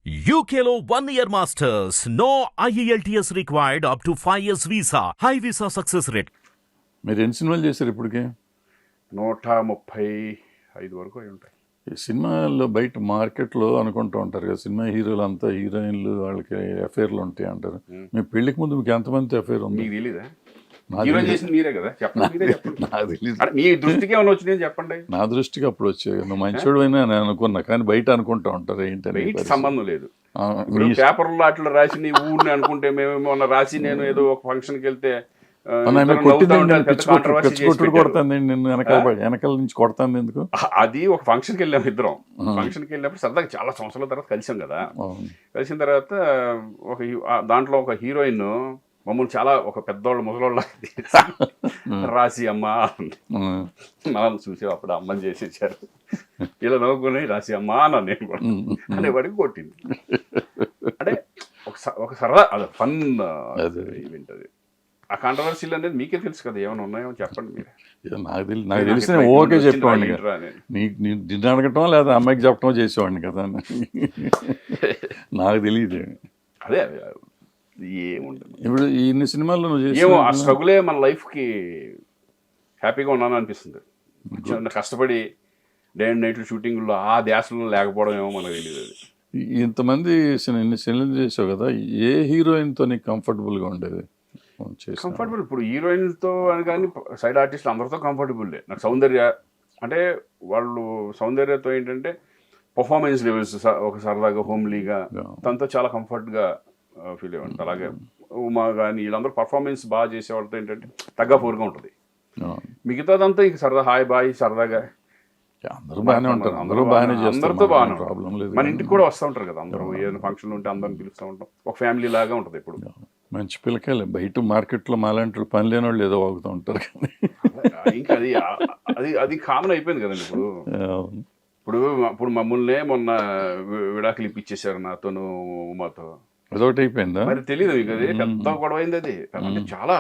UKLO 1 year masters. No IELTS required up to 5 years visa. High visa success rate. మీరు ఎన్ని సినిమాలు చేశారు ఇప్పటికే? 135 వరకు అయి ఉంటాయి. ఈ సినిమాల్లో బయట మార్కెట్లో అనుకుంటూ ఉంటారు కదా, సినిమా హీరోలు అంతా హీరోయిన్లు వాళ్ళకి అఫైర్లు ఉంటాయి అంటారు. మీ పెళ్లికి ముందు మీకు ఎంతమంది అఫైర్ ఉంది? మీకు తెలీదా? నాకు హీరో తెలీదు. చేసింది మీరే కదా, చెప్పండి. మీరే చెప్పండి. నాకు తెలీదు. అంటే మీ దృష్టికి ఏమైనా వచ్చినాయని చెప్పండి. నా దృష్టికి అప్పుడు వచ్చాయి. నువ్వు మంచోడు అయినా నేను అనుకున్నా, కానీ బయట అనుకుంటూ ఉంటారు ఏంటని. వెయిట్ సంబంధం లేదు. ఇప్పుడు పేపర్లో అట్లా రాసి నీ ఊరిని అనుకుంటే మేమేమో రాసి నేను ఏదో ఒక ఫంక్షన్కి వెళ్తే కొట్టుడు కొడతాను నిన్ను వెనకాల నుంచి కొడతాను ఎందుకు? అది ఒక ఫంక్షన్కి వెళ్ళాము ఇద్దరం. ఫంక్షన్కి వెళ్ళినప్పుడు సరదాగా చాలా సంవత్సరాల తర్వాత కలిసాం కదా. కలిసిన తర్వాత ఒక దాంట్లో ఒక హీరోయిన్ మమ్మల్ని చాలా ఒక పెద్దవాళ్ళు ముసలోళ్ళ రాసి అమ్మ మనం చూసి అప్పుడు అమ్మని చేసి ఇచ్చారు. ఇలా నవ్వుకుని రాసి అమ్మ అన్నా నేను కూడా అనేవాడికి కొట్టింది. అంటే ఒక సరదా అది ఫన్ ఈవెంట్. అది ఆ కాంట్రవర్సీలు అనేది మీకే తెలుసు కదా, ఏమైనా ఉన్నాయో చెప్పండి మీరు. నాకు తెలిసి ఓకే చెప్పేవాడిని. నిన్ను అడగటం లేదా అమ్మాయికి చెప్పటం చేసేవాడిని కదా, నాకు తెలియదు. అదే ఏముంటుంది. ఇప్పుడు ఇన్ని సినిమాల్లో నువ్వు చేసి ఏమో ఆ స్ట్రగులే మన లైఫ్కి హ్యాపీగా ఉన్నాను అనిపిస్తుంది. కష్టపడి డే అండ్ నైట్ షూటింగ్లో ఆ ధ్యాసలో లేకపోవడం ఏమో మనకు తెలియదు. అది ఇంతమంది ఇన్ని సినిమాలు చేసావు కదా, ఏ హీరోయిన్తో నీకు కంఫర్టబుల్గా ఉండేది? కంఫర్టబుల్ ఇప్పుడు హీరోయిన్తో అని కానీ సైడ్ ఆర్టిస్టులు అందరితో కంఫర్టబుల్లే. నాకు సౌందర్య అంటే వాళ్ళు సౌందర్యతో ఏంటంటే పర్ఫార్మెన్స్ లెవెల్స్ ఒక సరదాగా హోమ్లీగా తనతో చాలా కంఫర్ట్గా ఫీల్ అయ్యండి. అలాగే ఉమా కానీ వీళ్ళందరూ పర్ఫార్మెన్స్ బాగా చేసేవాళ్ళతో ఏంటంటే తగ్గఫోర్గా ఉంటుంది. మిగతాదంతా ఇంక సరదా హాయ్ బాయ్ సరదాగా అందరూ బాగానే ఉంటారు. అందరూ బాగానే చేస్తారు, అందరితో బాగానే ప్రాబ్లం లేదు. మన ఇంటికి కూడా వస్తూ ఉంటారు కదా అందరూ, ఏదైనా ఫంక్షన్లు ఉంటే అందరిని పిలుస్తూ ఉంటాం. ఒక ఫ్యామిలీ లాగా ఉంటుంది. ఇప్పుడు మంచి పిల్లకాయలే. బయట మార్కెట్లో మాలాంటి పని లేని వాళ్ళు ఏదో వాగుతూ ఉంటారు కానీ ఇంకా అది అది అది కామన్ అయిపోయింది కదండి. ఇప్పుడు ఇప్పుడు మమ్మల్నే మొన్న విడాకులు ఇప్పించేశారు నాతోను ఉమాతో. అదొకటి అయిపోయిందా? మరి తెలియదు మీకు. అది పెద్ద గొడవ అయింది. అది అంటే చాలా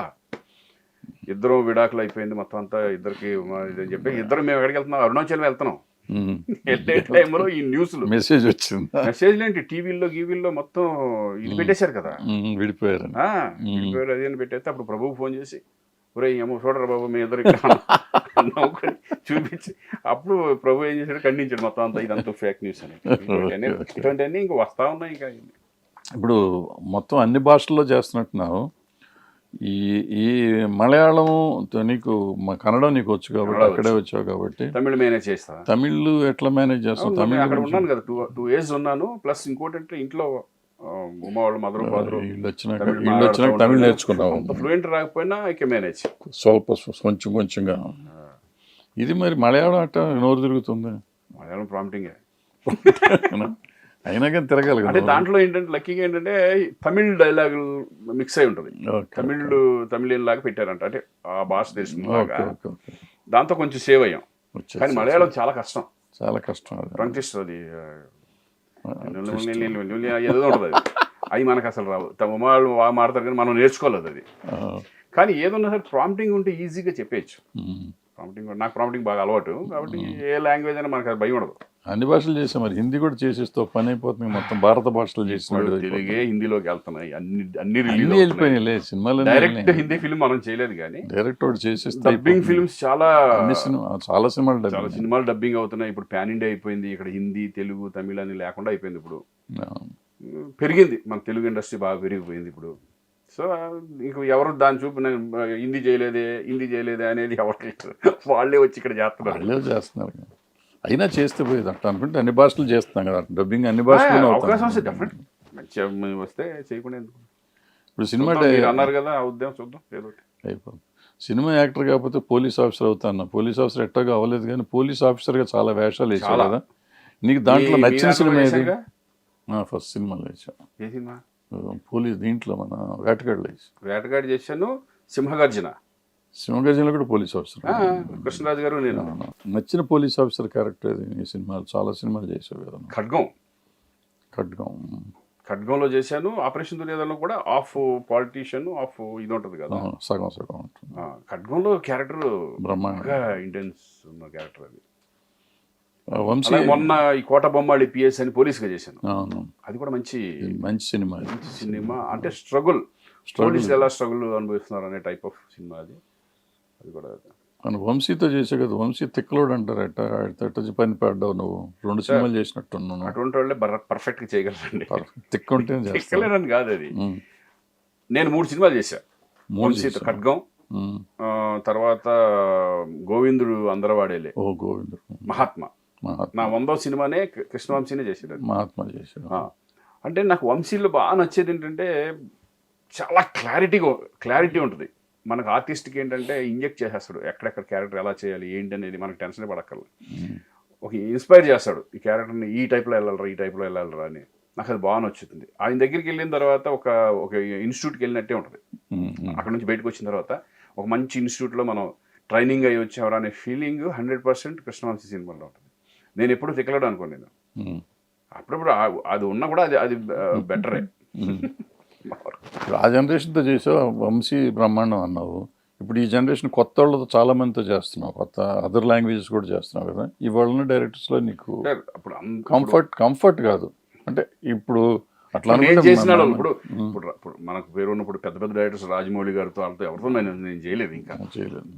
ఇద్దరు విడాకులు అయిపోయింది మొత్తం అంతా ఇద్దరికి ఇదని చెప్పి ఇద్దరు మేము ఎక్కడికి వెళ్తున్నాం, అరుణాచలం వెళ్తున్నాం. వెళ్ళే టైంలో ఈ న్యూస్లు మెసేజ్ వచ్చింది. మెసేజ్లు ఏంటి టీవీల్లో మొత్తం ఇది పెట్టేశారు కదా, విడిపోయారు. అది అని పెట్టేస్తే అప్పుడు ప్రభువు ఫోన్ చేసి ఒరే ఏమో చూడరా బాబు మీ ఇద్దరు నవ్వుకొని చూపించి అప్పుడు ప్రభు ఏం చేశాడు, ఖండించాడు మొత్తం అంతా ఇదంతా ఫేక్ న్యూస్ అని. ఇటువంటివన్నీ ఇంకా వస్తా ఉన్నాయి. ఇంకా ఇప్పుడు మొత్తం అన్ని భాషల్లో చేస్తున్నట్టున్నావు. ఈ మలయాళం నీకు కన్నడం నీకు వచ్చు కాబట్టి అక్కడే వచ్చావు కాబట్టి తమిళ్ మేనేజ్ చేస్తా. తమిళ్ ఎట్లా మేనేజ్ చేస్తావు? తమిళ్ అక్కడ ఉన్నాను కదా 2 years ఉన్నాను. ప్లస్ ఇంకోటి అంటే ఇంట్లో ఉమా వాళ్ళు మదరు ఫాదరు వచ్చినాక తమిళ్ నేర్చుకున్నావు. ఫ్లూయెంట్ రాకపోయినా ఐ కెన్ మేనేజ్ స్వల్ప కొంచెంగా. ఇది మరి మలయాళం అట్ట నోరు తిరుగుతుంది. మలయాళం ప్రాంప్టింగే అయినా కానీ తిరగాలి అంటే దాంట్లో ఏంటంటే లక్కీగా ఏంటంటే తమిళ్ డైలాగులు మిక్స్ అయి ఉంటుంది. తమిళియన్ లాగా పెట్టారంట, అంటే ఆ భాష తెలిసిన దాంతో కొంచెం సేవ్ అయ్యాం. కానీ మలయాళం చాలా కష్టం. ట్రంకిస్ట్ అది ఏదో ఉంటుంది. అది మనకు అసలు రావు. వాళ్ళు మాడతారు కానీ మనం నేర్చుకోలేదు అది. కానీ ఏదన్నా సరే ప్రాంప్టింగ్ ఉంటే ఈజీగా చెప్పేయచ్చు. నాకు ప్రాంప్టింగ్ బాగా అలవాటు కాబట్టి ఏ లాంగ్వేజ్ అయినా మనకు అది భయం ఉండదు. అన్ని భాషలు చేసాం. మరి హిందీ కూడా చేసేస్తావు, పని అయిపోతుంది. మొత్తం భారత భాషలు చేసినాడు. తెలుగే హిందీలోకి వెళ్తున్నాయి అన్ని వెళ్ళిపోయినాయి సినిమాలు. డైరెక్ట్ హిందీ ఫిల్మ్ మనం చేయలేదు కానీ డైరెక్ట్ ఒకటి చేసేస్తే డబ్బింగ్ ఫిల్మ్స్ చాలా సినిమాలు డబ్బింగ్ అవుతున్నాయి. ఇప్పుడు పాన్ ఇండియా అయిపోయింది. ఇక్కడ హిందీ తెలుగు తమిళ అని లేకుండా అయిపోయింది. ఇప్పుడు పెరిగింది మన తెలుగు ఇండస్ట్రీ, బాగా పెరిగిపోయింది ఇప్పుడు. సో ఇంక ఎవరు దాన్ని చూపు హిందీ చేయలేదే అనేది ఎవరు వాళ్ళే వచ్చి ఇక్కడ చేస్తున్నారు. అయినా చేస్తే పోయేది అట్లా అనుకుంటే అన్ని భాషలు చేస్తున్నాం కదా, డబ్బింగ్ అన్ని భాషలు అవకాశం వస్తే డెఫినెట్ వస్తే చేయకుండా ఎందుకు. ఇప్పుడు సినిమా అన్నారు కదా ఆ ఉద్యమం చూద్దాం ఏదో అయిపోతుంది. సినిమా యాక్టర్ కాకపోతే పోలీస్ ఆఫీసర్ అవుతాను. పోలీస్ ఆఫీసర్ ఎట్టగా అవ్వలేదు కానీ పోలీస్ ఆఫీసర్గా చాలా వేషాలు వేసావు కదా. నీకు దాంట్లో నచ్చిన సినిమా ఏది? ఫస్ట్ సినిమాలో వేసావు. ఏ సినిమా? పోలీస్ దీంట్లో మన వేటగాడు చేశాను. సింహగర్జనలో కూడా పోలీస్ ఆఫీసర్ కృష్ణరాజు గారు. నేను నచ్చిన పోలీస్ ఆఫీసర్ క్యారెక్టర్ ఇది. ఈ సినిమాలు చాలా సినిమాలు చేసావు కదా. ఖడ్గంలో చేశాను. ఆపరేషన్ దుర్యోధనలో కూడా ఆఫ్ పాలిటీషియన్ ఆఫ్ ఇది ఉంటుంది కదా, సగం ఖడ్గంలో క్యారెక్టర్ బ్రహ్మాండంగా ఇంటెన్స్ ఉన్న క్యారెక్టర్ అది. వంశీ అలాగే మొన్న ఈ కోట బొమ్మాళి పిఎస్ అని పోలీస్గా చేశాను. అవును, అది కూడా మంచి మంచి సినిమా. సినిమా. అంటే స్ట్రగుల్, పోలీసులు ఎలా స్ట్రగుల్ అనుభవిస్తున్నారు అనే టైప్ ఆఫ్ సినిమా అది. అది కూడా అని వంశీతో చేసే కదా, వంశీ తిక్కలోడు అంటారు. ఎట్ట పని పడ్డావు నువ్వు, 2 సినిమాలు చేసినట్టున్నాను. అటువంటి వాళ్ళే పర్ఫెక్ట్ గా చేయగలరండి. తిక్క ఉంటే తిక్కలేనని కాదు అది. నేను 3 సినిమాలు చేశా. వంశీతో ఖడ్గం, తర్వాత గోవిందుడు అందరవాడేలే, ఓ గోవిందుడు, మహాత్మా. నా 100వ సినిమానే కృష్ణవంశీనే చేశాడు. మహాత్మా చేశాడు. అంటే నాకు వంశీలో బాగా నచ్చేది ఏంటంటే చాలా క్లారిటీ ఉంటుంది. మనకు ఆర్టిస్ట్కి ఏంటంటే ఇంజెక్ట్ చేసేస్తాడు, ఎక్కడెక్కడ క్యారెక్టర్ ఎలా చేయాలి ఏంటి అనేది మనకు టెన్షన్ పడక్కర్లేదు. ఒక ఇన్స్పైర్ చేస్తాడు, ఈ క్యారెక్టర్ని ఈ టైప్లో వెళ్ళాలరా అని. నాకు అది బాగా నచ్చుతుంది. ఆయన దగ్గరికి వెళ్ళిన తర్వాత ఒక ఇన్స్టిట్యూట్కి వెళ్ళినట్టే ఉంటుంది. అక్కడ నుంచి బయటకు వచ్చిన తర్వాత ఒక మంచి ఇన్స్టిట్యూట్లో మనం ట్రైనింగ్ అయ్యి వచ్చేవారు అనే ఫీలింగ్ 100% కృష్ణవంశీ సినిమాలో ఉంటుంది. నేను ఎప్పుడు తిక్కలేడు అనుకోను. నేను అప్పుడప్పుడు అది ఉన్నా కూడా అది బెటరే. ఆ జనరేషన్తో చేసావు, వంశీ బ్రహ్మాండం అన్నావు. ఇప్పుడు ఈ జనరేషన్ కొత్త వాళ్ళతో చాలా మందితో చేస్తున్నావు, కొత్త అదర్ లాంగ్వేజెస్ కూడా చేస్తున్నావు కదా. ఇవాళ డైరెక్టర్స్లో నీకు కంఫర్ట్ కాదు అంటే ఇప్పుడు అట్లా చేసినాడు. ఇప్పుడు మనకు పేరు ఉన్నప్పుడు పెద్ద డైరెక్టర్స్ రాజమౌళి గారితో వాళ్ళతో ఎవరితో నేను చేయలేదు ఇంకా.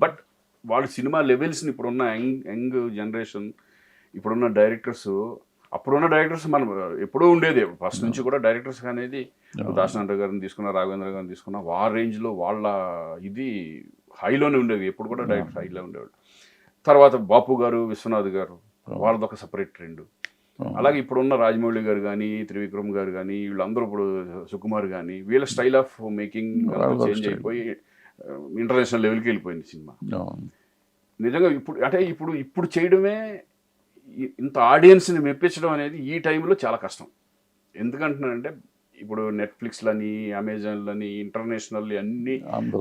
బట్ వాళ్ళు సినిమా లెవెల్స్ని ఇప్పుడున్న యంగ్ జనరేషన్, ఇప్పుడున్న డైరెక్టర్స్, అప్పుడున్న డైరెక్టర్స్ మనం ఎప్పుడూ ఉండేది ఫస్ట్ నుంచి కూడా డైరెక్టర్స్ అనేది. దాశనాథ్ గారిని తీసుకున్నా, రాఘవేంద్ర గారిని తీసుకున్నా, వాళ్ళ రేంజ్లో వాళ్ళ ఇది హైలోనే ఉండేవి. ఎప్పుడు కూడా డైరెక్టర్స్ హైలో ఉండేవాళ్ళు. తర్వాత బాపు గారు, విశ్వనాథ్ గారు, వాళ్ళదొక సపరేట్ ట్రెండ్. అలాగే ఇప్పుడున్న రాజమౌళి గారు కానీ, త్రివిక్రమ్ గారు కానీ, వీళ్ళందరూ ఇప్పుడు సుకుమార్ కానీ, వీళ్ళ స్టైల్ ఆఫ్ మేకింగ్ చేంజ్ అయిపోయి ఇంటర్నేషనల్ లెవెల్కి వెళ్ళిపోయింది సినిమా. నిజంగా ఇప్పుడు చేయడమే, ఇంత ఆడియన్స్ని మెప్పించడం అనేది ఈ టైంలో చాలా కష్టం. ఎందుకంటున్నానంటే ఇప్పుడు నెట్ఫ్లిక్స్లని, అమెజాన్లని, ఇంటర్నేషనల్ అన్నీ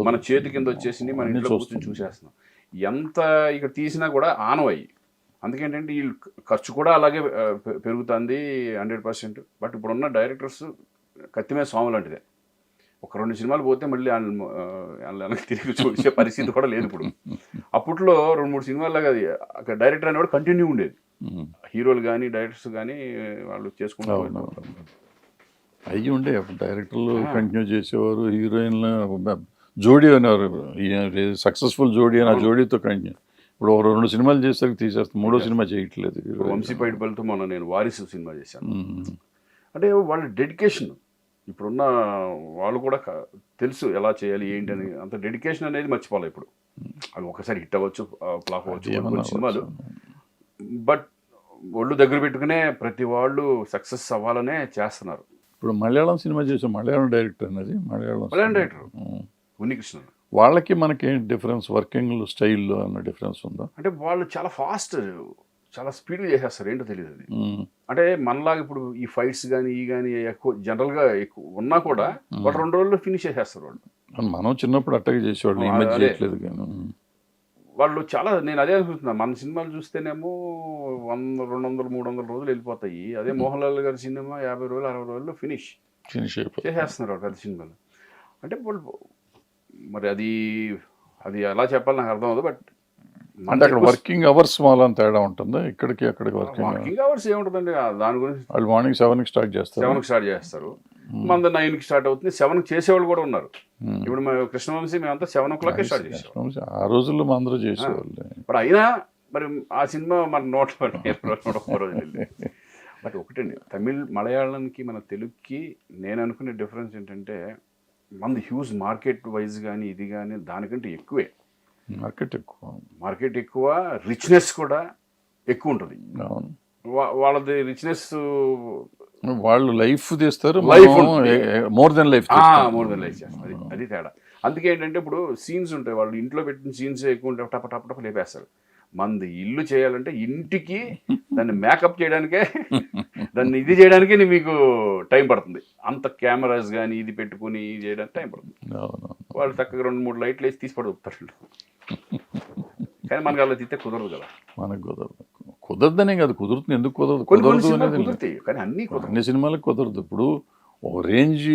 మన చేతి కింద వచ్చేసి మన ఇంట్లో కూర్చొని చూసేస్తున్నాం. ఎంత ఇక్కడ తీసినా కూడా ఆనవయ్యి. అందుకేంటంటే వీళ్ళు ఖర్చు కూడా అలాగే పెరుగుతుంది 100%. బట్ ఇప్పుడున్న డైరెక్టర్స్ కత్తిమే స్వామి లాంటిదే. ఒక 2 సినిమాలు పోతే మళ్ళీ వెనక్కి తిరిగి చూసే పరిస్థితి కూడా లేదు ఇప్పుడు. అప్పట్లో 2-3 సినిమాల్లో అది డైరెక్టర్ అనేవాడు కంటిన్యూ ఉండేది. హీరోలు కానీ డైరెక్టర్స్ కానీ వాళ్ళు చేసుకుంటూ అయ్యి ఉండే డైరెక్టర్లు కంటిన్యూ చేసేవారు. హీరోయిన్లు జోడీ అనేవారు, సక్సెస్ఫుల్ జోడీ అని. ఆ జోడీతో కంటిన్యూ. ఇప్పుడు 2 సినిమాలు చేసరికి తీసేస్తాం, 3వ సినిమా చేయట్లేదు. వంశీ పైడిపల్లితో మొన్న నేను వారిసు సినిమా చేశాను. అంటే వాళ్ళ డెడికేషన్, ఇప్పుడున్న వాళ్ళు కూడా తెలుసు ఎలా చేయాలి ఏంటి అని. అంత డెడికేషన్ అనేది మర్చిపోవాలి ఇప్పుడు. అవి ఒకసారి హిట్ అవ్వచ్చు, ఫ్లాప్ అవ్వచ్చు సినిమాలు. బట్ ఒళ్ళు దగ్గర పెట్టుకునే ప్రతి వాళ్ళు సక్సెస్ అవ్వాలనే చేస్తున్నారు. ఇప్పుడు మలయాళం సినిమా చేసాం, మలయాళం డైరెక్టర్ అనేది, మలయాళం డైరెక్టర్ ఉన్నికృష్ణ. వాళ్ళకి మనకి ఏంటి డిఫరెన్స్, వర్కింగ్ స్టైల్లో అన్న డిఫరెన్స్ ఉందా? అంటే వాళ్ళు చాలా ఫాస్ట్, చాలా స్పీడ్గా చేసేస్తారు, ఏంటో తెలియదు అది. అంటే మనలాగా ఇప్పుడు ఈ ఫైట్స్ కానీ ఎక్కువ జనరల్గా ఎక్కువ ఉన్నా కూడా వాళ్ళు 2 రోజుల్లో ఫినిష్ చేసేస్తారు వాళ్ళు. మనం చిన్నప్పుడు అట్టగా చేసేవాళ్ళు, ఈ మధ్య చేయట్లేదు కానీ వాళ్ళు చాలా. నేను అదే అనుకుంటున్నా, మన సినిమాలు చూస్తేనేమో 100, 200, 300 రోజులు వెళ్ళిపోతాయి. అదే మోహన్ లాల్ గారి సినిమా 50 రోజులు, 60 రోజుల్లో ఫినిష్ చేసేస్తున్నారు వాళ్ళు పెద్ద సినిమాలు. అంటే వాళ్ళు మరి అది ఎలా చెప్పాలి నాకు అర్థం అవుతుంది. బట్ అంటే అక్కడ వర్కింగ్ అవర్స్ మాలని తేడా ఉంటుందా? ఇక్కడికి అక్కడికి వర్కింగ్ అవర్స్ ఏముంటుందండి దాని గురించి. వాళ్ళు మార్నింగ్ 7కి స్టార్ట్ చేస్తారు, మన 9కి స్టార్ట్ అవుతుంది. 7కి చేసేవాళ్ళు కూడా ఉన్నారు. ఇప్పుడు మేము కృష్ణవంశీ మేమంతా 7 o'clock స్టార్ట్ చేసాం. ఆ రోజుల్లో మా అందరూ చేసేవాళ్ళు. ఇప్పుడు అయినా మరి ఆ సినిమా మన 101 రోజులు. బట్ ఒకటండి, తమిళ్ మలయాళంకి మన తెలుగుకి నేను అనుకునే డిఫరెన్స్ ఏంటంటే, మనది హ్యూజ్ మార్కెట్ వైజ్ కానీ ఇది కానీ దానికంటే ఎక్కువే. మార్కెట్ ఎక్కువ, రిచ్నెస్ కూడా ఎక్కువ ఉంటుంది. వాళ్ళది రిచ్నెస్, వాళ్ళు లైఫ్ తీస్తారు, మోర్ దెన్ లైఫ్ చేస్తారు. అది తేడా. అందుకే ఏంటంటే ఇప్పుడు సీన్స్ ఉంటాయి, వాళ్ళు ఇంట్లో పెట్టిన సీన్స్ ఎక్కువ ఉంటాయి, టప లేపేస్తారు. మంది ఇల్లు చేయాలంటే ఇంటికి దాన్ని మేకప్ చేయడానికే, దాన్ని ఇది చేయడానికే మీకు టైం పడుతుంది. అంత కెమెరాస్ కానీ ఇది పెట్టుకుని ఇది చేయడానికి టైం పడుతుంది. వాళ్ళు చక్కగా 2-3 లైట్లు వేసి తీసి పడుతారు. కానీ మనకు అలా తీస్తే కుదరదు కదా. మనకు కుదరదనే కాదు, కుదురుతుంది. ఎందుకు కుదరదు? కుదురుతాయి కానీ అన్ని సినిమాలకు కుదరదు. ఇప్పుడు ఒక రేంజ్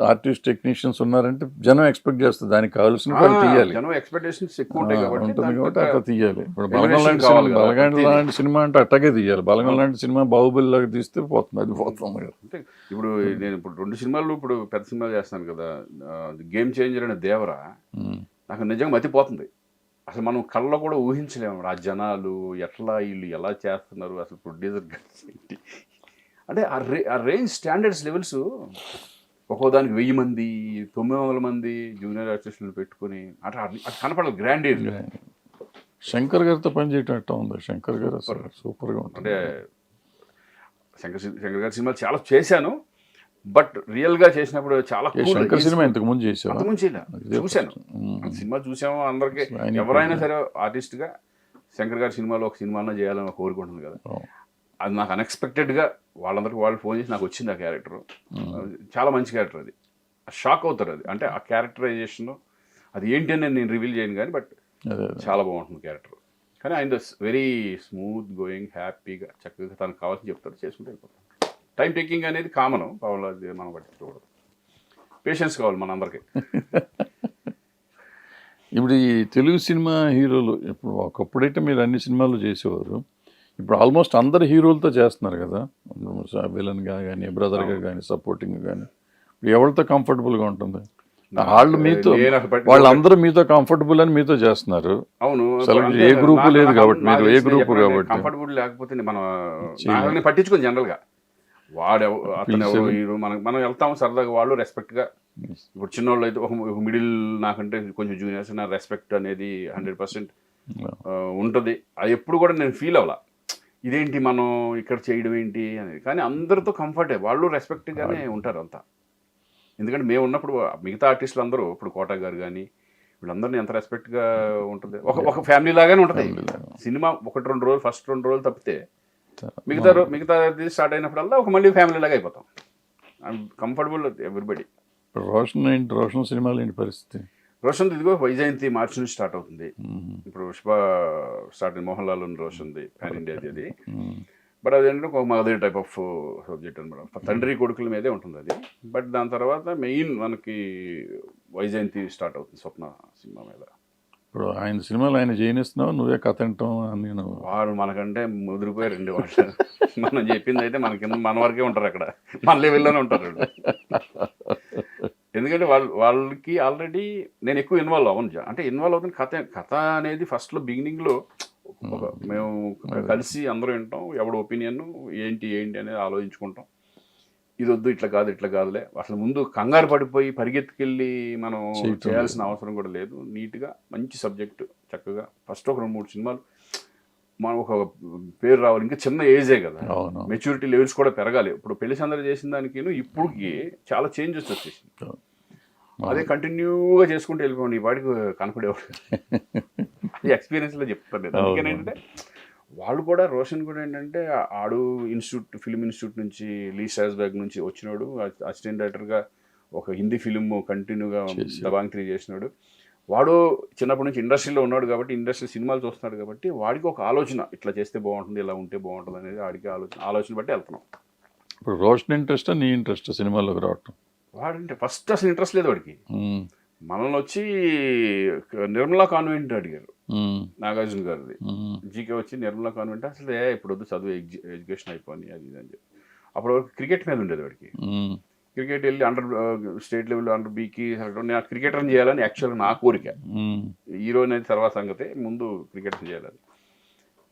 ఆర్టిస్ట్ టెక్నీషియన్స్ ఉన్నారంటే జనం ఎక్స్పెక్ట్ చేస్తారు దానికి కావాల్సిన వాళ్ళు తీయాలి. జనం ఎక్స్పెక్టేషన్స్ ఎక్కువ ఉంటాయి కాబట్టి ఉంటుంది దానికి కాబట్టి తగ్గ అట్లా తీయాలి. ఇప్పుడు elevation బలగం లాంటి కావాలి సినిమా కదా, బలగం ప్రతిదీ. లాంటి సినిమా అంటే అట్టగే తీయాలి. బలగం లాంటి సినిమా బాహుబలి లాగా తీస్తే పోతుంది, అది పోతుంది కదా. అంటే ఇప్పుడు నేను ఇప్పుడు 2 సినిమాలు ఇప్పుడు పెద్ద సినిమాలు చేస్తాను కదా, గేమ్ చేంజర్ అనే దేవరా నాకు నిజంగా మతిపోతుంది. అసలు మనం కళ్ళలో కూడా ఊహించలేము ఆ జనాలు ఎట్లా, వీళ్ళు ఎలా చేస్తున్నారు, అసలు ప్రొడ్యూసర్ ఏంటి అంటే ఆ రేంజ్ స్టాండర్డ్స్ లెవెల్స్. ఒక్కో దానికి 1000 మంది 900 మంది జూనియర్ ఆర్టిస్టులను పెట్టుకుని అట్లా అది కనపడాలి గ్రాండ్. శంకర్ గారితో పని చేయటం ఎట్లా ఉంది? శంకర్ గారు అసలు సూపర్గా ఉంటుంది. అంటే శంకర్ గారి సినిమాలు చాలా చేశాను, బట్ రియల్గా చేసినప్పుడు చాలా శంకర్ సినిమా ఇంతకు ముందు చేసావా? అంతకుముందు చూశాను. సినిమా చూసాము అందరికీ. ఎవరైనా సరే ఆర్టిస్ట్గా శంకర్ గారి సినిమాలో ఒక సినిమాలో చేయాలని కోరుకుంటుంది కదా. అది నాకు అన్ఎక్స్పెక్టెడ్గా వాళ్ళందరికీ వాళ్ళు ఫోన్ చేసి నాకు వచ్చింది ఆ క్యారెక్టర్. చాలా మంచి క్యారెక్టర్. అది షాక్ అవుతారు. అది అంటే ఆ క్యారెక్టరైజేషన్ అది ఏంటి అని నేను రివీల్ చేయను కానీ, బట్ చాలా బాగుంటుంది క్యారెక్టర్. కానీ ఆయన వెరీ స్మూత్ గోయింగ్, హ్యాపీగా చక్కగా తనకు కావాల్సింది చెప్తాడు, చేసుకుంటూ వెళ్ళిపోతాడు. టైం టేకింగ్ అనేది కామన్, పవన్ మనం పట్టించుకోకూడదు. పేషెన్స్ కావాలి మనందరికీ. ఇప్పుడు ఈ తెలుగు సినిమా హీరోలు ఇప్పుడు ఒకప్పుడైతే మీరు అన్ని సినిమాలు చేసేవారు, ఇప్పుడు ఆల్మోస్ట్ అందరు హీరోలతో చేస్తున్నారు కదా, విలన్గా కానీ బ్రదర్గా కానీ సపోర్టింగ్గా కానీ. ఇప్పుడు ఎవరితో కంఫర్టబుల్గా ఉంటుంది? వాళ్ళు మీతో, వాళ్ళందరూ మీతో కంఫర్టబుల్ అని మీతో చేస్తున్నారు. అవును, ఏ గ్రూప్ లేదు కాబట్టి, మీరు ఏ గ్రూప్ కాబట్టి కంఫర్టబుల్ లేకపోతే మనం పట్టించుకోండి. జనరల్గా అతను ఎవరు హీరో మనం వెళ్తాము సరదాగా, వాళ్ళు రెస్పెక్ట్గా. ఇప్పుడు చిన్నోళ్ళు అయితే ఒక మిడిల్ నాకంటే కొంచెం జూనియర్స్ నా రెస్పెక్ట్ అనేది 100% ఉంటుంది. అది ఎప్పుడు కూడా నేను ఫీల్ అవ్వాల ఇదేంటి మనం ఇక్కడ చేయడం ఏంటి అనేది. కానీ అందరితో కంఫర్టే, వాళ్ళు రెస్పెక్ట్గానే ఉంటారు అంతా. ఎందుకంటే మేము ఉన్నప్పుడు మిగతా ఆర్టిస్టులు అందరూ, ఇప్పుడు కోట గారు కానీ వీళ్ళందరినీ ఎంత రెస్పెక్ట్గా ఉంటుంది. ఒక ఫ్యామిలీ లాగానే ఉంటుంది సినిమా. 1-2 రోజులు, ఫస్ట్ 2 రోజులు తప్పితే మిగతా స్టార్ట్ అయినప్పుడల్లా ఒక మళ్ళీ ఫ్యామిలీ లాగా అయిపోతాం. Comfortable everybody. రోషన్ సినిమాలు ఏంటి పరిస్థితి? రోషన్ ఇదిగో వైజయంతి మార్చి నుంచి స్టార్ట్ అవుతుంది. ఇప్పుడు పుష్ప స్టార్ట్ అయింది, మోహన్ లాల్ రోషన్ది పాన్ ఇండియాది అది. బట్ అదేంటంటే ఒక మదర్ టైప్ ఆఫ్ సబ్జెక్ట్ అనమాట, తండ్రి కొడుకుల మీదే ఉంటుంది అది. బట్ దాని తర్వాత మెయిన్ మనకి వైజయంతి స్టార్ట్ అవుతుంది స్వప్న సినిమా మీద. ఇప్పుడు ఆయన సినిమాలు ఆయన చేయనిస్తున్నావు, నువ్వే కథ అంటావు. నేను వాళ్ళు మనకంటే ముదిరిపోయారండి వాళ్ళు. మనం చెప్పింది అయితే మన వరకే ఉంటారు, అక్కడ మన లెవెల్లోనే ఉంటారు. ఎందుకంటే వాళ్ళకి ఆల్రెడీ నేను ఎక్కువ ఇన్వాల్వ్ అవ్వను. అంటే ఇన్వాల్వ్ అవుతున్న కథ అనేది ఫస్ట్లో బిగినింగ్లో మేము కలిసి అందరూ వింటాం, ఎవడు ఒపీనియన్ ఏంటి అనేది ఆలోచించుకుంటాం. ఇది వద్దు, ఇట్లా కాదులే. అసలు ముందు కంగారు పడిపోయి పరిగెత్తుకెళ్ళి మనం చేయాల్సిన అవసరం కూడా లేదు. నీట్గా మంచి సబ్జెక్టు చక్కగా ఫస్ట్ ఒక 2-3 సినిమాలు మనం ఒక పేరు రావాలి. ఇంకా చిన్న ఏజే కదా, మెచ్యూరిటీ లెవెల్స్ కూడా పెరగాలి. ఇప్పుడు పెళ్లి సందడి చేసిన దానికి ఇప్పుడుకి చాలా చేంజెస్ వచ్చేసింది. అదే కంటిన్యూగా చేసుకుంటూ వెళ్ళిపోండి, ఈ వాడికి కనపడేవాడు. అది ఎక్స్పీరియన్స్లో చెప్తాను. అందుకని ఏంటంటే వాళ్ళు కూడా, రోషన్ కూడా ఏంటంటే ఆడు ఫిల్మ్ ఇన్స్టిట్యూట్ నుంచి, లీ స్ట్రాస్బర్గ్ నుంచి వచ్చినాడు. అసిస్టెంట్ డైరెక్టర్గా ఒక హిందీ ఫిల్మ్ కంటిన్యూగా దబాంగ్ 3 చేసినాడు. వాడు చిన్నప్పటి నుంచి ఇండస్ట్రీలో ఉన్నాడు కాబట్టి, ఇండస్ట్రీ సినిమాలు చూస్తున్నాడు కాబట్టి వాడికి ఒక ఆలోచన, ఇట్లా చేస్తే బాగుంటుంది, ఇలా ఉంటే బాగుంటుంది అనేది వాడికి ఆలోచన బట్టి వెళ్తున్నాం. ఇప్పుడు రోషన్ ఇంట్రెస్ట్, నీ ఇంట్రెస్ట్ సినిమాలోకి రావటం? వాడంటే ఫస్ట్ అసలు ఇంట్రెస్ట్ లేదు వాడికి. మనల్ని వచ్చి నిర్మలా కాన్వెంట్ అడిగారు, నాగార్జున గారిది. జీకే వచ్చి నిర్మలా కాన్వెంట్ అసలు ఇప్పుడు వద్దు, చదువు ఎడ్యుకేషన్ అయిపోయి అది ఇది అని చెప్పి. అప్పుడు వరకు క్రికెట్ మీద ఉండేది వాడికి. క్రికెట్ వెళ్ళి స్టేట్ లెవెల్ అండర్ బీకి నేను క్రికెటర్ని చేయాలని యాక్చువల్గా నా కోరిక. హీరో అనేది తర్వాత సంగతే, ముందు క్రికెటర్ని చేయాలని.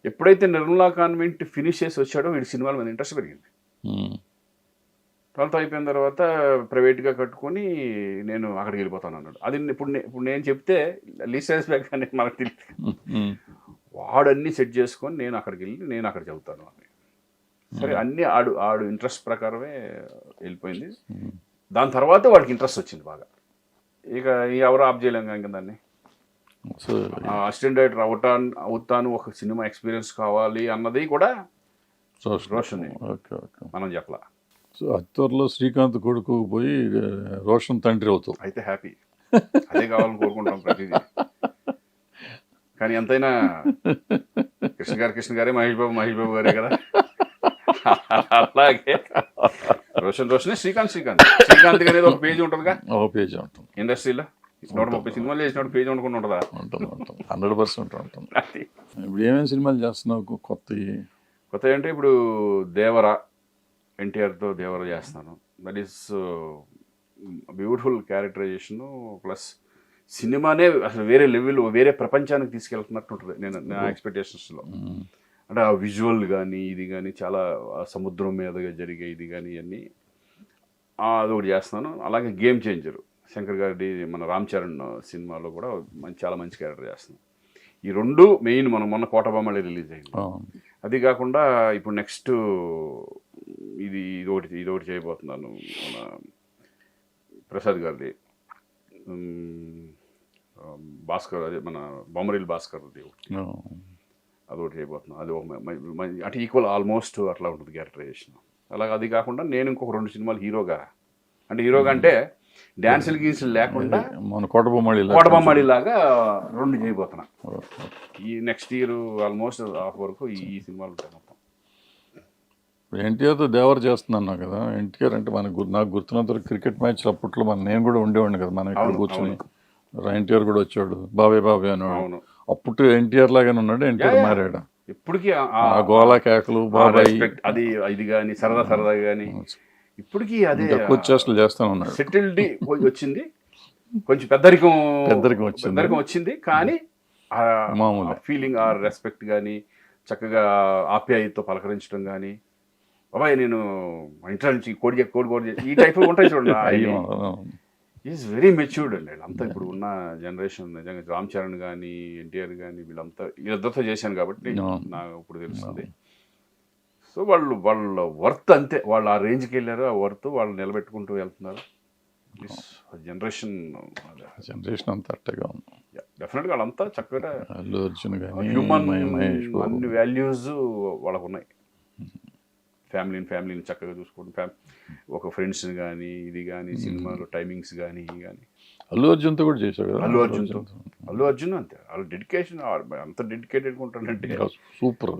ఎప్పుడైతే నిర్మలా కాన్వెంట్ ఫినిష్ చేసి వచ్చాడో వీడి సినిమాల మీద ఇంట్రెస్ట్ పెరిగింది. 12th అయిపోయిన తర్వాత ప్రైవేట్గా కట్టుకొని నేను అక్కడికి వెళ్ళిపోతాను అన్నాడు. అది ఇప్పుడు నేను చెప్తే లీసెన్స్ బ్యాక్ అనేది మనకు తెలియదు. వాడన్నీ సెట్ చేసుకొని నేను అక్కడికి వెళ్ళి నేను అక్కడ చదువుతాను అని. సరే అన్నీ ఆడు ఇంట్రెస్ట్ ప్రకారమే వెళ్ళిపోయింది. దాని తర్వాత వాడికి ఇంట్రెస్ట్ వచ్చింది బాగా. ఇక ఎవరు ఆఫ్ చేయలేం ఇంకా దాన్ని. అసిస్టెంట్ డైరెక్టర్ అవుతాను, ఒక సినిమా ఎక్స్పీరియన్స్ కావాలి అన్నది కూడా రోషన్ మనం చెప్పలా. సో అత్తూరులో శ్రీకాంత్ కొడుకు పోయి రోషన్ తండ్రి అవుతావు అయితే హ్యాపీ. అదే కావాలని కోరుకుంటాం ప్రతిదీ. కానీ ఎంతైనా కృష్ణ గారే మహేష్ బాబు గారే కదా. అలాగే రోషన్ శ్రీకాంత్ అనేది ఒక పేజ్ ఉంటుందిగా ఓ పేజ్ ఉంటుంది ఇండస్ట్రీలో 130 సినిమాలు చేసినప్పుడు పేజ్ ఉండకుండా ఉంటుందా? ఉంటుంది 100% ఉంటుంది. అది ఇప్పుడు ఏమేమి సినిమాలు చేస్తున్నావు కొత్త అంటే ఇప్పుడు దేవర ఎన్టీఆర్తో దేవర చేస్తున్నాను. That is beautiful characterization plus సినిమానే అసలు వేరే లెవెల్ వేరే ప్రపంచానికి తీసుకెళ్తున్నట్టు ఉంటుంది నా ఎక్స్పెక్టేషన్స్లో. అంటే ఆ విజువల్ కానీ ఇది కానీ చాలా సముద్రం మీదగా జరిగే ఇది కానీ ఇవన్నీ అదొకటి చేస్తున్నాను. అలాగే గేమ్ చేంజర్ శంకర్ గారి మన రామ్ చరణ్ సినిమాలో కూడా చాలా మంచి క్యారెక్టర్ చేస్తున్నాను. ఈ రెండు మెయిన్ మొన్న కోటబొమ్మలే రిలీజ్ అయింది. అది కాకుండా ఇప్పుడు నెక్స్ట్ ఇది ఒకటి చేయబోతున్నాను. మన ప్రసాద్ గారిది భాస్కర్, అదే మన బొమ్మరిల్ భాస్కర్ది అదొకటి చేయబోతున్నాను. అది ఒక అంటే ఈక్వల్ ఆల్మోస్ట్ అట్లా ఉంటుంది క్యారెక్టరైజేషన్. అలాగే అది కాకుండా నేను ఇంకొక 2 సినిమాలు హీరోగా అంటే డ్యాన్సులు గీన్సులు లేకుండా మన కోటబొమ్మడి లాగా 2 చేయబోతున్నా. ఈ నెక్స్ట్ ఇయర్ ఆల్మోస్ట్ హాఫ్ వరకు ఈ సినిమాలు ఉంటాయి మొత్తం. ఎన్టీఆర్తో దేవర చేస్తున్నాను కదా. ఎన్టీఆర్ అంటే నాకు గుర్తున్నంత క్రికెట్ మ్యాచ్ అప్పట్లో నేను కూడా ఉండేవాడిని కదా. మనం ఇక్కడ కూర్చొని ఎన్టీఆర్ కూడా వచ్చాడు, బాబాయ్ అనేవాడు. అప్పుడు ఎన్టీఆర్ లాగానే ఉన్నాడు, ఎన్టీఆర్ మారాడు. ఇప్పటికీ గోలా కేకలు బాబాయ్ అది ఇది కానీ సరదా కానీ ఇప్పటికీ అదే చేష్టలు చేస్తాను ఉన్నాడు. సెటిల్డ్ వచ్చింది, కొంచెం పెద్దరికం వచ్చింది. కానీ మామూలు ఫీలింగ్ ఆ రెస్పెక్ట్ కానీ చక్కగా ఆప్యాయతతో పలకరించడం కానీ, బాబాయ్ నేను ఇంట్లో నుంచి కోడి ఈ టైప్ ఉంటాయి చూడండి. ఈజ్ వెరీ మెచ్యూర్డ్ అండి వీళ్ళంతా. ఇప్పుడు ఉన్న జనరేషన్ నిజంగా రామ్ చరణ్ కానీ ఎన్టీఆర్ కానీ వీళ్ళిద్దరితో చేశాను కాబట్టి నాకు ఇప్పుడు తెలుస్తుంది. సో వాళ్ళ వర్త్ అంతే, వాళ్ళు ఆ రేంజ్కి వెళ్ళారు. ఆ వర్త్ వాళ్ళు నిలబెట్టుకుంటూ వెళ్తున్నారు. జనరేషన్ అంతా అట్టగా ఉంది. డెఫినెట్గా వాళ్ళంతా చక్కగా అల్లు అర్జున్ కానీ హ్యూమన్ అన్ని వాల్యూస్ వాళ్ళకు ఉన్నాయి. ఫ్యామిలీని చక్కగా చూసుకోవడం, ఒక ఫ్రెండ్స్ని కానీ ఇది కానీ సినిమాలో టైమింగ్స్ కానీ ఇవి కానీ. అల్లు అర్జున్తో కూడా చేశాడు కదా. అల్లు అర్జున్ అంతే, వాళ్ళ డెడికేషన్ అంత డెడికేటెడ్గా ఉంటాడంటే సూపర్.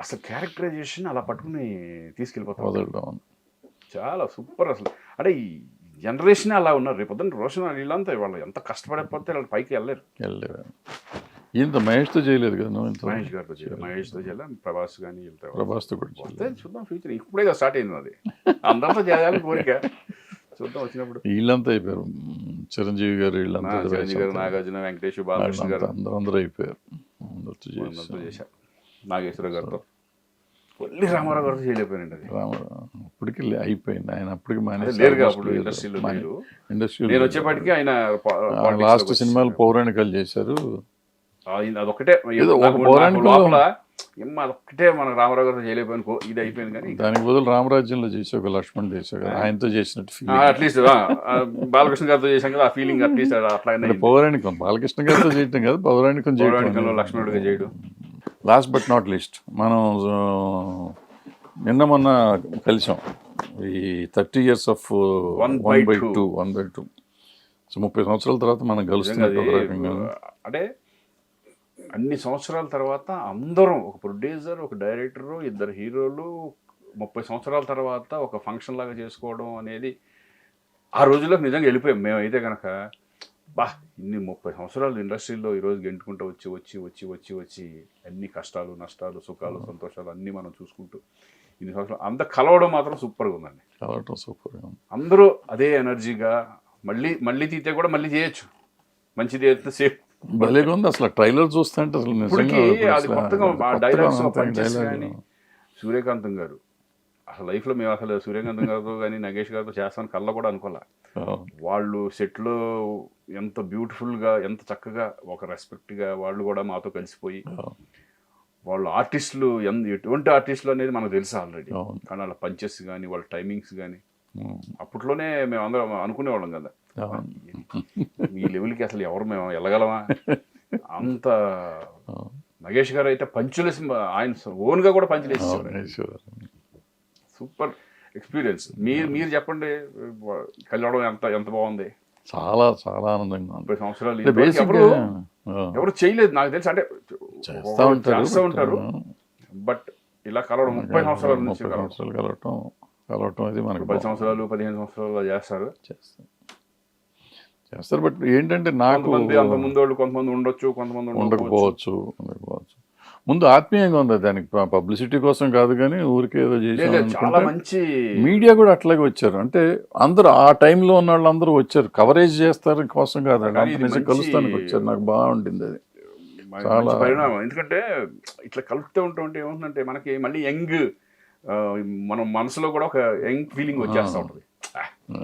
అసలు క్యారెక్టరైజేషన్ అలా పట్టుకుని తీసుకెళ్ళిపోతాడు, చాలా సూపర్. అసలు అంటే ఈ జనరేషన్ అలా ఉన్నారు. రేపు పొద్దున్న రోషన్ వీళ్ళంతా వాళ్ళు ఎంత కష్టపడకపోతే వాళ్ళు పైకి వెళ్ళలేరు. ఇంత మహేష్తో చేయలేదు కదా నువ్వు? మహేష్ గారితో చేయలేదు, మహేష్తో చేయలేదు, ప్రభాస్ కానీ ప్రభాస్తో కూడా చూద్దాం ఫ్యూచర్. ఇప్పుడే స్టార్ట్ అయింది అది, అందరితో చేయాలని కోరిక. చూద్దాం వచ్చినప్పుడు. వీళ్ళంతా అయిపోయారు, చిరంజీవి గారు వీళ్ళంతా, చిరంజీవి గారు, నాగార్జున, వెంకటేష్, బాలకృష్ణ గారు అందరూ అయిపోయారు. అందరితో చేశారు. నాగేశ్వర గారితో, ఓన్లీ రామారావు గారితో చేయలేకపోయానండి. అది రామారావు అప్పటికి అయిపోయింది. ఆయన అప్పటికి లేరుగా అప్పుడు ఇండస్ట్రీలో. నేను వచ్చేపాటికి ఆయన లాస్ట్ సినిమాలు పౌరాణికాలు చేశారు. అదొక్కటే లోపల అదొక్కటే మనకు రామారావు గారితో చేయలేకపోయాను, ఇది అయిపోయింది. కానీ దానికి బదులు రామరాజ్యంలో చేసే ఒక లక్ష్మణ్ చేశారు, ఆయనతో చేసినట్టు అట్లీస్ట్ బాలకృష్ణ గారితో చేశాం కదా, ఆ ఫీలింగ్ అట్లీస్ట్ అట్లా పౌరాణికం. బాలకృష్ణ గారితో చేయటం కదా, పౌరాణికంలో లక్ష్మణుడిగా చేయడం. లాస్ట్ బట్ నాట్ లీస్ట్, మనం మొన్న కలిసాం ఈ 30 years of 1/2. సో 30 సంవత్సరాల తర్వాత మనం కలుస్తున్నాం. అంటే అన్ని సంవత్సరాల తర్వాత అందరం, ఒక ప్రొడ్యూసర్, ఒక డైరెక్టరు, 2 హీరోలు 30 సంవత్సరాల తర్వాత ఒక ఫంక్షన్ లాగా చేసుకోవడం అనేది ఆ రోజుల్లోకి నిజంగా వెళ్ళిపోయాం మేమైతే కనుక. ఇన్ని 30 సంవత్సరాలు ఇండస్ట్రీలో ఈరోజు గెంటుకుంటూ వచ్చి అన్ని కష్టాలు, నష్టాలు, సుఖాలు, సంతోషాలు అన్నీ మనం చూసుకుంటూ ఇన్ని సంవత్సరాలు అంత కలవడం మాత్రం సూపర్గా ఉందండి. కలవడం సూపర్గా ఉంది. అందరూ అదే ఎనర్జీగా మళ్ళీ తీతే కూడా మళ్ళీ చేయొచ్చు, మంచిది అయితే సేఫ్ భలేగా ఉంది. అసలు ట్రైలర్ చూస్తుంటే అది కొత్తగా డైలాగ్స్ కానీ సూర్యకాంతం గారు అసలు లైఫ్లో మేము అసలు సూర్యకాంతం గారితో కానీ నగేష్ గారితో చేస్తాను కళ్ళ కూడా అనుకోలే. వాళ్ళు సెట్లో ఎంత బ్యూటిఫుల్గా, ఎంత చక్కగా, ఒక రెస్పెక్ట్గా వాళ్ళు కూడా మాతో కలిసిపోయి, వాళ్ళు ఆర్టిస్టులు ఎటువంటి ఆర్టిస్టులు అనేది మనకు తెలుసు ఆల్రెడీ. కానీ వాళ్ళ పంచెస్ కానీ వాళ్ళ టైమింగ్స్ కానీ అప్పట్లోనే మేము అందరం అనుకునేవాళ్ళం కదా, ఈ లెవెల్కి అసలు ఎవరు మేము వెళ్ళగలమా అంత. నగేష్ గారు అయితే పంచులేసి ఆయన ఓన్గా కూడా పంచులేసేవారు. Super experience. మీరు చెప్పండి, కలవడం ఎంత బాగుంది. చాలా చాలా ఆనందంగా. 30 సంవత్సరాలు ఎవరు చేయలేదు నాకు తెలుసు. అంటే చేస్తూ ఉంటారు, బట్ ఇలా కలవడం 30 సంవత్సరాల నుంచి 30 సంవత్సరాలు కలవటం అది మనకు 10 సంవత్సరాలు 15 సంవత్సరాలు చేస్తారు. చేస్తారు. బట్ ఏంటంటే నాకు కొంతమంది అంత ముందు వాళ్ళు కొంతమంది ఉండొచ్చు, కొంతమంది ఉండకపోవచ్చు. ముందు ఆత్మీయంగా ఉంది, దానికి పబ్లిసిటీ కోసం కాదు కానీ ఊరికే ఏదో చాలా మంచి మీడియా కూడా అట్లాగే వచ్చారు. అంటే అందరూ ఆ టైంలో ఉన్న వాళ్ళందరూ వచ్చారు, కవరేజ్ చేస్తారు కోసం కాదండి, నిజం కలుస్తానికి వచ్చారు. నాకు బాగుంటుంది అది చాలా పరిణామం. ఎందుకంటే ఇట్లా కలుపుతూ ఉంటే ఏమవుతుందంటే మనకి మళ్ళీ యంగ్, మనం మనసులో కూడా ఒక యంగ్ ఫీలింగ్ వచ్చేస్తూ ఉంటుంది.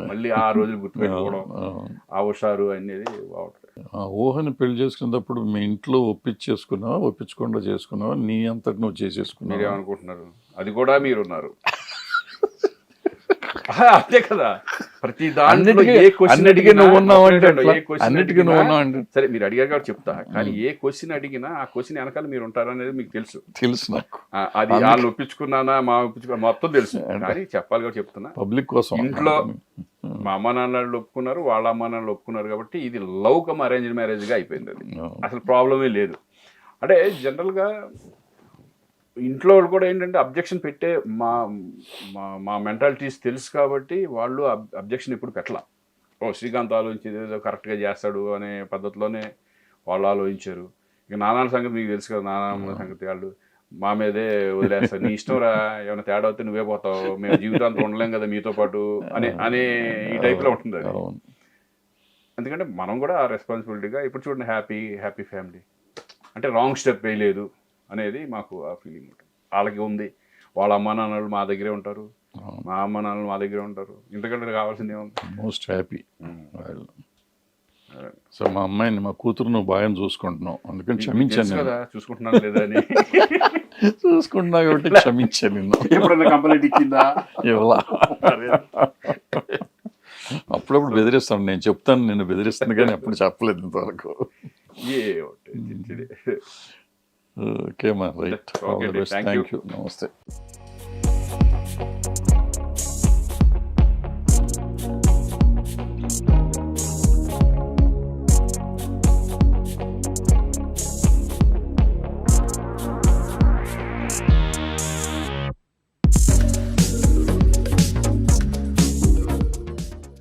మళ్ళీ ఆ రోజులు గుర్తుపెట్టుకోవడం, ఆ హుషారు అనేది బాగుంటుంది. ఆ ఊహని పెళ్లి చేసుకున్నప్పుడు మీ ఇంట్లో ఒప్పించకుండా చేసుకున్నావా, నీ అంతటి నువ్వు చేసేసుకున్నావు? మీరేమనుకుంటున్నారు? అది కూడా మీరున్నారు. అంతే కదా, ప్రతి దాంట్లో అన్నిటికీ నువ్వు ఉన్నావంటే సరే మీరు అడిగారు కాబట్టి చెప్తా, కానీ ఏ క్వశ్చన్ అడిగినా ఆ క్వశ్చన్ వెనకాల మీరు ఉంటారు అనేది మీకు తెలుసు నాకు. అది వాళ్ళు ఒప్పించుకున్నానా మొత్తం తెలుసు, కానీ చెప్పాలి కాబట్టి చెప్తున్నా. పబ్లిక్ కోసం ఇంట్లో మా అమ్మ నాన్నలు ఒప్పుకున్నారు, వాళ్ళ అమ్మ నాన్నలు ఒప్పుకున్నారు కాబట్టి ఇది లవ్ కమ్ అరేంజ్డ్ మ్యారేజ్ గా అయిపోయింది. అది అసలు ప్రాబ్లమే లేదు. అంటే జనరల్ గా ఇంట్లో వాళ్ళు కూడా ఏంటంటే అబ్జెక్షన్ పెట్టే మా మెంటాలిటీస్ తెలుసు కాబట్టి వాళ్ళు అబ్జెక్షన్ ఎప్పుడు పెట్టలా. శ్రీకాంత్ ఆలోచించేది ఏదో కరెక్ట్గా చేస్తాడు అనే పద్ధతిలోనే వాళ్ళు ఆలోచించారు. ఇక నాన్న సంగతి మీకు తెలుసు కదా, నాన్న సంగతి వాళ్ళు మా మీదే వదిలేస్తారు, నీ ఇష్టం రా, ఏమైనా తేడా అవుతే నువ్వే పోతావు, మేము జీవితాంతం ఉండలేం కదా మీతో పాటు అనే ఈ టైప్లో ఉంటుంది అది. ఎందుకంటే మనం కూడా ఆ రెస్పాన్సిబిలిటీగా ఇప్పుడు చూడండి, హ్యాపీ ఫ్యామిలీ అంటే రాంగ్ స్టెప్ వేయలేదు అనేది మాకు ఆ ఫీలింగ్ ఉంటుంది. వాళ్ళకి ఉంది, వాళ్ళ అమ్మ నాన్నలు మా దగ్గరే ఉంటారు, మా అమ్మ నాన్నలు మా దగ్గరే ఉంటారు, ఇంతకంటే కావాల్సింది ఏముంది. Most happy. సో మా అమ్మాయిని, మా కూతురు నువ్వు బాగా చూసుకుంటున్నావు, అందుకని క్షమించాను కదా. చూసుకుంటున్నాను లేదా అని చూసుకుంటున్నా కాబట్టి క్షమించాను నిన్ను. ఎప్పుడైనా కంప్లైంట్ ఇచ్చిందా? ఇవ్వలా. అప్పుడప్పుడు బెదిరిస్తాను, నేను చెప్తాను నిన్ను బెదిరిస్తాను కానీ అప్పుడు చెప్పలేదు ఇంతవరకు. ఓకే, మా రైట్. Thank you. నమస్తే.